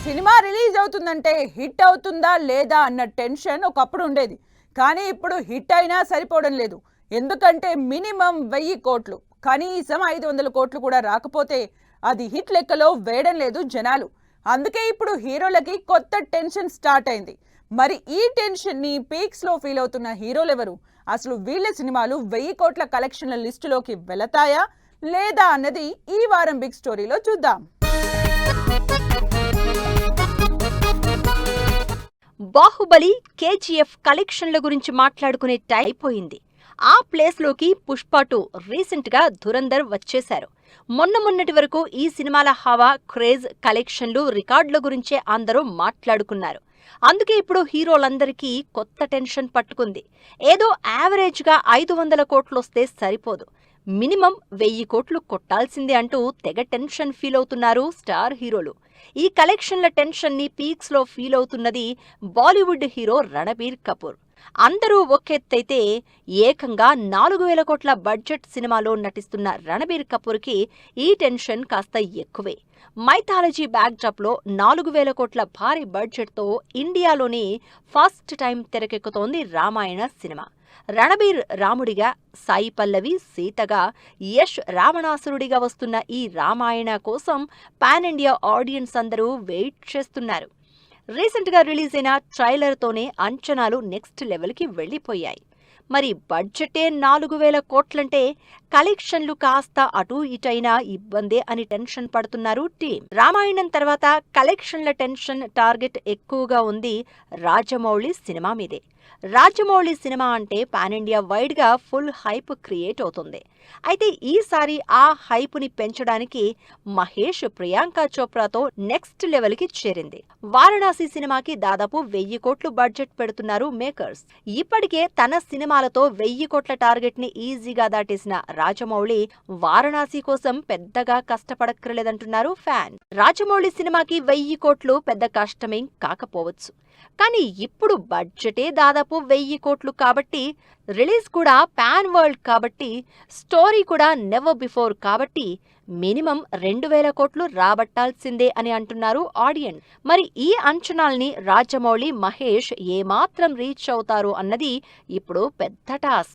Cinema release అవుతుందంటే hit అవుతుందా లేదా అన్న టెన్షన్ ఒకప్పుడు ఉండేది. కానీ ఇప్పుడు హిట్ అయినా సరిపోవడం లేదు. ఎందుకంటే మినిమం 1000 కోట్లు, కనీసం 500 కోట్లు కూడా రాకపోతే అది హిట్ లెక్కలో వేయడం లేదు జనాలు. అందుకే ఇప్పుడు హీరోలకి కొత్త టెన్షన్ స్టార్ట్ అయింది. మరి ఈ టెన్షన్ని పీక్స్లో ఫీల్ అవుతున్న హీరోలు ఎవరు? అసలు వీళ్ళ సినిమాలు 1000 కోట్ల కలెక్షన్ల లిస్టులోకి వెళతాయా లేదా అన్నది ఈ వారం బిగ్ స్టోరీలో చూద్దాం. బాహుబలి, కేజీఎఫ్ కలెక్షన్ల గురించి మాట్లాడుకునే టైం అయిపోయింది. ఆ ప్లేస్లోకి పుష్ప 2 రీసెంట్గా ధురంధర్ వచ్చేశారు. మొన్నటి వరకు ఈ సినిమాల హవా, క్రేజ్, కలెక్షన్లు, రికార్డుల గురించే అందరూ మాట్లాడుకున్నారు. అందుకే ఇప్పుడు హీరోలందరికీ కొత్త టెన్షన్ పట్టుకుంది. ఏదో యావరేజ్గా 500 కోట్లొస్తే సరిపోదు, మినిమం 1000 కోట్లు కొట్టాల్సిందే అంటూ తెగ టెన్షన్ ఫీల్ అవుతున్నారు స్టార్ హీరోలు. ఈ కలెక్షన్ల టెన్షన్ ని పీక్స్ లో ఫీల్ అవుతున్నది బాలీవుడ్ హీరో రణబీర్ కపూర్. అందరూ ఒకెత్తైతే ఏకంగా 4000 కోట్ల బడ్జెట్ సినిమాలో నటిస్తున్న రణబీర్ కపూర్ కి ఈ టెన్షన్ కాస్త ఎక్కువే. మైథాలజీ బ్యాక్డ్రాప్ లో 4000 కోట్ల భారీ బడ్జెట్ తో ఇండియాలోని ఫస్ట్ టైం తెరకెక్కుతోంది రామాయణ సినిమా. రణబీర్ రాముడిగా, సాయి పల్లవి సీతగా, యష్ రావణాసురుడిగా వస్తున్న ఈ రామాయణ కోసం పాన్ ఇండియా ఆడియన్స్ అందరూ వెయిట్ చేస్తున్నారు. రీసెంట్గా రిలీజ్ అయిన ట్రైలర్తోనే అంచనాలు నెక్స్ట్ లెవెల్కి వెళ్లిపోయాయి. మరి బడ్జెటే 4000 కోట్లంటే కలెక్షన్లు కాస్త అటూ ఇటైనా ఇబ్బందే అని టెన్షన్ పడుతున్నారు టీం. రామాయణం తర్వాత కలెక్షన్ల టెన్షన్ టార్గెట్ ఎక్కువగా ఉంది రాజమౌళి సినిమా మీదే. రాజమౌళి సినిమా అంటే పాన్ ఇండియా వైడ్ గా ఫుల్ హైప్ క్రియేట్ అవుతుంది. అయితే ఈసారి ఆ హైపుని పెంచడానికి మహేష్ ప్రియాంక చోప్రాతో నెక్స్ట్ లెవెల్ కి చేరింది. వారణాసి సినిమాకి దాదాపు 1000 కోట్లు బడ్జెట్ పెడుతున్నారు మేకర్స్. ఇప్పటికే తన సినిమాలతో 1000 కోట్ల టార్గెట్ ని ఈజీగా దాటేసిన రాజమౌళి వారణాసి కోసం పెద్దగా కష్టపడక్కర్లేదంటున్నారు ఫ్యాన్. రాజమౌళి సినిమాకి 1000 కోట్లు పెద్ద కష్టమేం కాకపోవచ్చు, కానీ ఇప్పుడు బడ్జెటే దాదాపు 1000 కోట్లు కాబట్టి, రిలీజ్ కూడా పాన్ వరల్డ్ కాబట్టి, స్టోరీ కూడా నెవర్ బిఫోర్ కాబట్టి మినిమం 2000 కోట్లు రాబట్టాల్సిందే అని అంటున్నారు ఆడియన్స్. మరి ఈ అంచనాల్ని రాజమౌళి, మహేష్ ఏమాత్రం రీచ్ అవుతారు అన్నది ఇప్పుడు పెద్ద టాస్క్.